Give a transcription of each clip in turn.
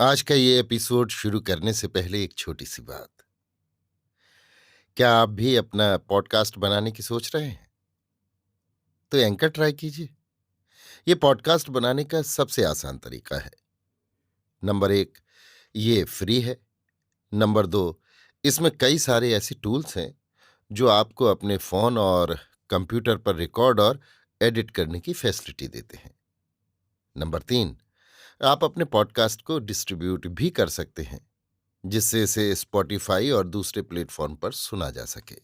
आज का ये एपिसोड शुरू करने से पहले एक छोटी सी बात। क्या आप भी अपना पॉडकास्ट बनाने की सोच रहे हैं? तो एंकर ट्राई कीजिए। ये पॉडकास्ट बनाने का सबसे आसान तरीका है। नंबर एक, ये फ्री है। नंबर दो, इसमें कई सारे ऐसे टूल्स हैं जो आपको अपने फोन और कंप्यूटर पर रिकॉर्ड और एडिट करने की फैसिलिटी देते हैं। नंबर तीन, आप अपने पॉडकास्ट को डिस्ट्रीब्यूट भी कर सकते हैं, जिससे इसे स्पॉटिफाई और दूसरे प्लेटफॉर्म पर सुना जा सके।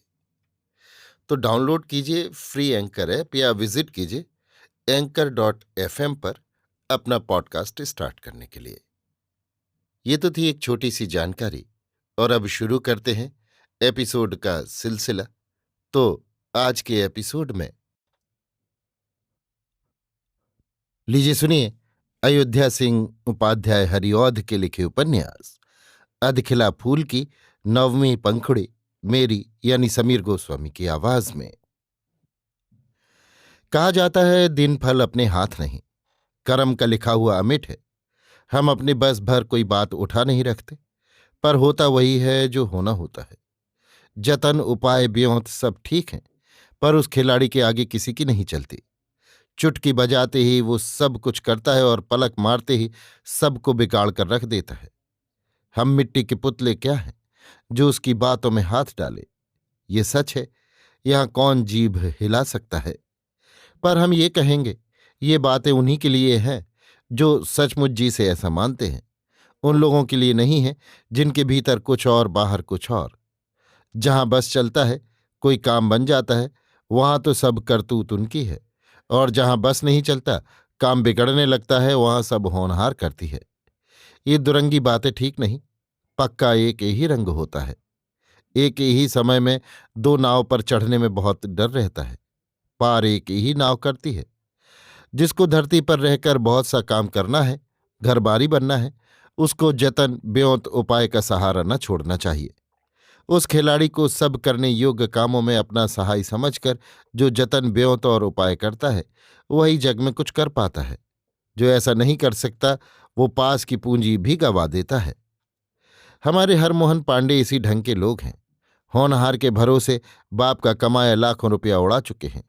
तो डाउनलोड कीजिए फ्री एंकर ऐप या विजिट कीजिए anchor.fm पर अपना पॉडकास्ट स्टार्ट करने के लिए। ये तो थी एक छोटी सी जानकारी, और अब शुरू करते हैं एपिसोड का सिलसिला। तो आज के एपिसोड में लीजिए सुनिए अयोध्या सिंह उपाध्याय हरिऔध के लिखे उपन्यास अधखिला फूल की 9वीं पंखुड़ी, मेरी यानी समीर गोस्वामी की आवाज में। कहा जाता है दिन फल अपने हाथ नहीं, कर्म का लिखा हुआ अमिट है। हम अपने बस भर कोई बात उठा नहीं रखते, पर होता वही है जो होना होता है। जतन उपाय ब्योंत सब ठीक हैं, पर उस खिलाड़ी के आगे किसी की नहीं चलती। चुटकी बजाते ही वो सब कुछ करता है और पलक मारते ही सबको बिगाड़ कर रख देता है। हम मिट्टी के पुतले क्या हैं जो उसकी बातों में हाथ डाले। ये सच है, यहां कौन जीभ हिला सकता है। पर हम ये कहेंगे, ये बातें उन्हीं के लिए हैं जो सचमुच जी से ऐसा मानते हैं। उन लोगों के लिए नहीं है जिनके भीतर कुछ और बाहर कुछ और। जहां बस चलता है, कोई काम बन जाता है, वहां तो सब करतूत उनकी है। और जहां बस नहीं चलता, काम बिगड़ने लगता है, वहां सब होनहार करती है। ये दुरंगी बातें ठीक नहीं। पक्का एक ही रंग होता है। एक ही समय में दो नाव पर चढ़ने में बहुत डर रहता है। पार एक ही नाव करती है। जिसको धरती पर रहकर बहुत सा काम करना है, घर बारी बनना है, उसको जतन ब्योंत उपाय का सहारा न छोड़ना चाहिए। उस खिलाड़ी को सब करने योग्य कामों में अपना सहाय समझकर जो जतन ब्योंत और उपाय करता है, वही जग में कुछ कर पाता है। जो ऐसा नहीं कर सकता, वो पास की पूंजी भी गंवा देता है। हमारे हरमोहन पांडे इसी ढंग के लोग हैं। होनहार के भरोसे बाप का कमाया लाखों रुपया उड़ा चुके हैं।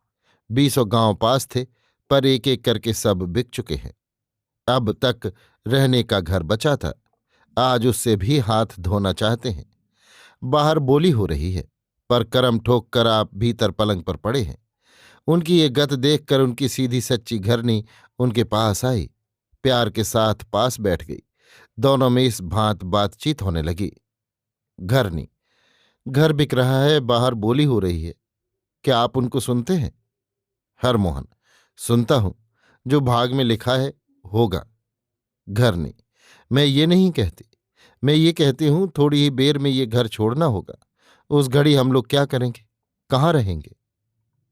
20 गांव पास थे, पर एक एक करके सब बिक चुके हैं। अब तक रहने का घर बचा था, आज उससे भी हाथ धोना चाहते हैं। बाहर बोली हो रही है, पर करम ठोक कर आप भीतर पलंग पर पड़े हैं। उनकी ये गत देखकर उनकी सीधी सच्ची घरनी उनके पास आई, प्यार के साथ पास बैठ गई। दोनों में इस भांत बातचीत होने लगी। घरनी: घर बिक रहा है, बाहर बोली हो रही है, क्या आप उनको सुनते हैं? हरमोहन: सुनता हूं, जो भाग में लिखा है होगा। घरनी: मैं ये नहीं कहती, मैं ये कहती हूं थोड़ी ही देर में ये घर छोड़ना होगा। उस घड़ी हम लोग क्या करेंगे, कहाँ रहेंगे?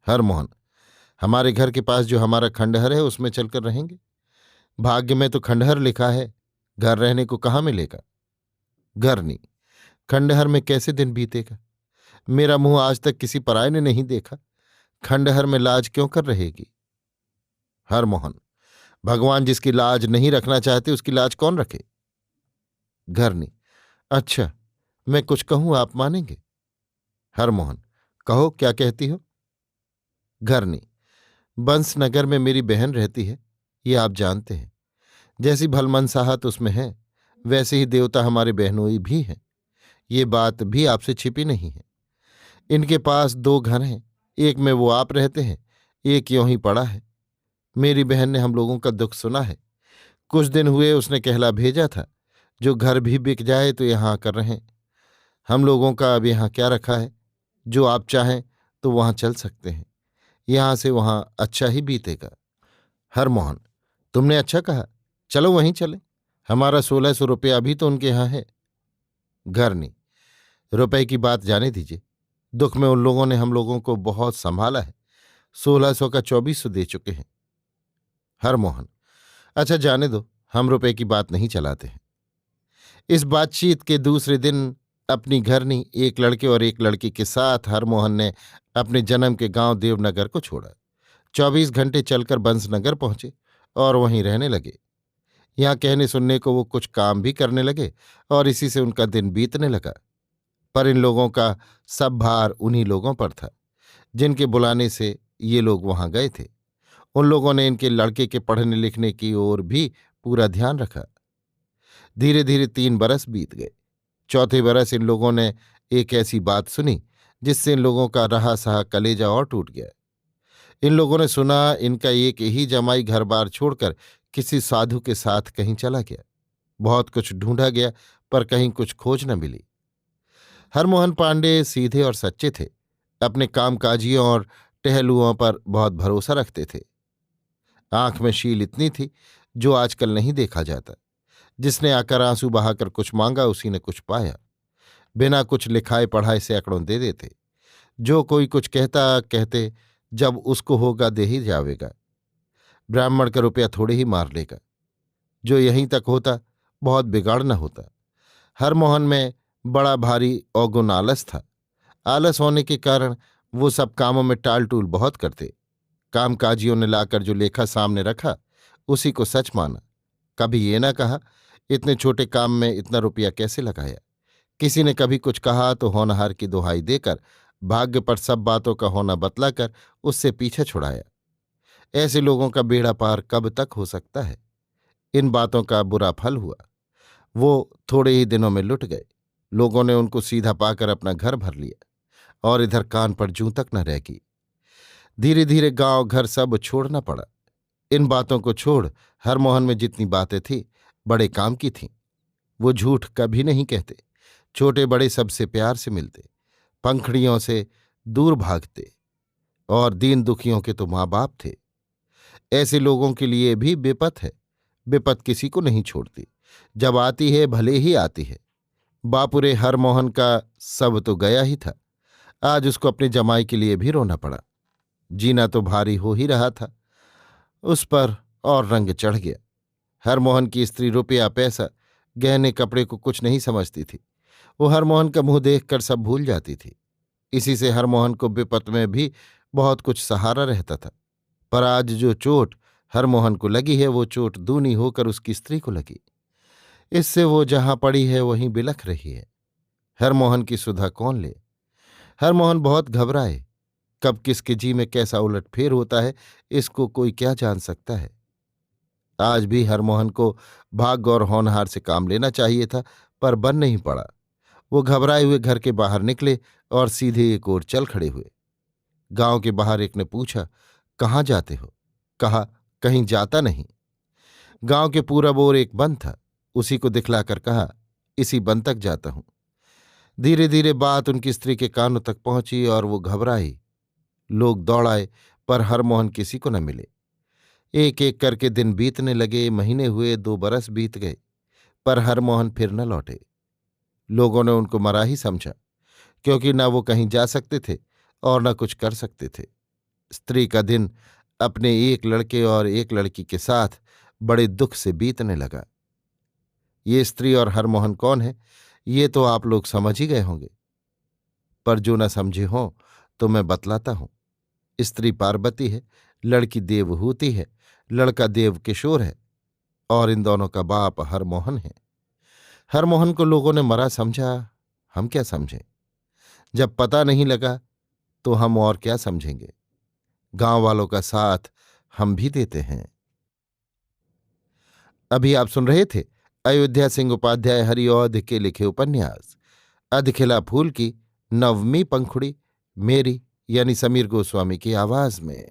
हरमोहन: हमारे घर के पास जो हमारा खंडहर है, उसमें चलकर रहेंगे। भाग्य में तो खंडहर लिखा है, घर रहने को कहाँ मिलेगा? घरनी: खंडहर में कैसे दिन बीतेगा? मेरा मुंह आज तक किसी पराये ने नहीं देखा। खंडहर में लाज क्यों कर रहेगी? हरमोहन: भगवान जिसकी लाज नहीं रखना चाहते, उसकी लाज कौन रखे? घरनी: अच्छा, मैं कुछ कहूं, आप मानेंगे? हरमोहन: कहो, क्या कहती हो? घरनी: बंसनगर में मेरी बहन रहती है, ये आप जानते हैं। जैसी भलमनसाहत उसमें है, वैसे ही देवता हमारे बहनोई भी हैं। ये बात भी आपसे छिपी नहीं है। इनके पास 2 घर हैं, एक में वो आप रहते हैं, एक यों ही पड़ा है। मेरी बहन ने हम लोगों का दुख सुना है। कुछ दिन हुए उसने कहला भेजा था, जो घर भी बिक जाए तो यहाँ आकर रहें। हम लोगों का अब यहाँ क्या रखा है? जो आप चाहें तो वहाँ चल सकते हैं। यहाँ से वहाँ अच्छा ही बीतेगा। हरमोहन: तुमने अच्छा कहा, चलो वहीं चले। हमारा 1600 रुपया अभी तो उनके यहाँ है। घरनी: रुपए की बात जाने दीजिए। दुख में उन लोगों ने हम लोगों को बहुत संभाला है। 1600 का 2400 दे चुके हैं। हरमोहन: अच्छा जाने दो, हम रुपए की बात नहीं चलाते हैं। इस बातचीत के दूसरे दिन अपनी घरनी, एक लड़के और एक लड़की के साथ हरमोहन ने अपने जन्म के गांव देवनगर को छोड़ा। 24 घंटे चलकर बंसनगर पहुंचे और वहीं रहने लगे। यहाँ कहने सुनने को वो कुछ काम भी करने लगे और इसी से उनका दिन बीतने लगा। पर इन लोगों का सब भार उन्हीं लोगों पर था जिनके बुलाने से ये लोग वहां गए थे। उन लोगों ने इनके लड़के के पढ़ने लिखने की ओर भी पूरा ध्यान रखा। धीरे धीरे 3 बरस बीत गए। चौथे बरस इन लोगों ने एक ऐसी बात सुनी जिससे इन लोगों का रहा सहा कलेजा और टूट गया। इन लोगों ने सुना इनका एक ही जमाई घर बार छोड़कर किसी साधु के साथ कहीं चला गया। बहुत कुछ ढूंढा गया पर कहीं कुछ खोज न मिली। हरमोहन पांडे सीधे और सच्चे थे, अपने कामकाजियों और टहलुओं पर बहुत भरोसा रखते थे। आंख में शील इतनी थी जो आजकल नहीं देखा जाता। जिसने आकर आंसू बहाकर कुछ मांगा उसी ने कुछ पाया। बिना कुछ लिखाए पढ़ाए सैकड़ों दे देते। जो कोई कुछ कहता कहते जब उसको होगा दे ही जावेगा। ब्राह्मण का रुपया थोड़े ही मार लेगा। जो यहीं तक होता बहुत बिगाड़ न होता। हरमोहन में बड़ा भारी अवगुण आलस था। आलस होने के कारण वो सब कामों में टाल टूल बहुत करते। कामकाजियों ने लाकर जो लेखा सामने रखा उसी को सच माना। कभी ये न कहा इतने छोटे काम में इतना रुपया कैसे लगाया। किसी ने कभी कुछ कहा तो होनहार की दुहाई देकर भाग्य पर सब बातों का होना बतलाकर उससे पीछे छुड़ाया। ऐसे लोगों का बेड़ा पार कब तक हो सकता है। इन बातों का बुरा फल हुआ। वो थोड़े ही दिनों में लुट गए। लोगों ने उनको सीधा पाकर अपना घर भर लिया और इधर कान पर जूं तक न रह गई। धीरे धीरे गांव घर सब छोड़ना पड़ा। इन बातों को छोड़ हरमोहन में जितनी बातें थी बड़े काम की थीं। वो झूठ कभी नहीं कहते। छोटे बड़े सबसे प्यार से मिलते। पंखड़ियों से दूर भागते। और दीन दुखियों के तो माँ बाप थे। ऐसे लोगों के लिए भी विपत है। विपत किसी को नहीं छोड़ती। जब आती है भले ही आती है। बापुरे हरमोहन का सब तो गया ही था। आज उसको अपने जमाई के लिए भी रोना पड़ा। जीना तो भारी हो ही रहा था। उस पर और रंग चढ़ गया। हरमोहन की स्त्री रुपया पैसा गहने कपड़े को कुछ नहीं समझती थी। वो हरमोहन का मुंह देखकर सब भूल जाती थी। इसी से हरमोहन को विपत में भी बहुत कुछ सहारा रहता था। पर आज जो चोट हरमोहन को लगी है वो चोट दूनी होकर उसकी स्त्री को लगी। इससे वो जहां पड़ी है वहीं बिलख रही है। हरमोहन की सुधा कौन ले। हरमोहन बहुत घबराए। कब किसके जी में कैसा उलटफेर होता है इसको कोई क्या जान सकता है। आज भी हरमोहन को भाग्य और होनहार से काम लेना चाहिए था पर बन नहीं पड़ा। वो घबराए हुए घर के बाहर निकले और सीधे एक ओर चल खड़े हुए। गांव के बाहर एक ने पूछा, कहाँ जाते हो? कहा, कहीं जाता नहीं। गांव के पूरब ओर एक वन था। उसी को दिखलाकर कहा, इसी वन तक जाता हूं। धीरे धीरे बात उनकी स्त्री के कानों तक पहुंची और वो घबराई। लोग दौड़ाए पर हरमोहन किसी को न मिले। एक एक करके दिन बीतने लगे। महीने हुए, 2 बरस बीत गए पर हरमोहन फिर न लौटे। लोगों ने उनको मरा ही समझा क्योंकि न वो कहीं जा सकते थे और न कुछ कर सकते थे। स्त्री का दिन अपने एक लड़के और एक लड़की के साथ बड़े दुख से बीतने लगा। ये स्त्री और हरमोहन कौन है ये तो आप लोग समझ ही गए होंगे। पर जो न समझे हों तो मैं बतलाता हूं। स्त्री पार्वती है, लड़की देवहूति है, लड़का देव किशोर है और इन दोनों का बाप हरमोहन है। हरमोहन को लोगों ने मरा समझा। हम क्या समझें? जब पता नहीं लगा तो हम और क्या समझेंगे। गांव वालों का साथ हम भी देते हैं। अभी आप सुन रहे थे अयोध्या सिंह उपाध्याय हरिऔध के लिखे उपन्यास अधखिला फूल की 9वीं पंखुड़ी, मेरी यानी समीर गोस्वामी की आवाज में।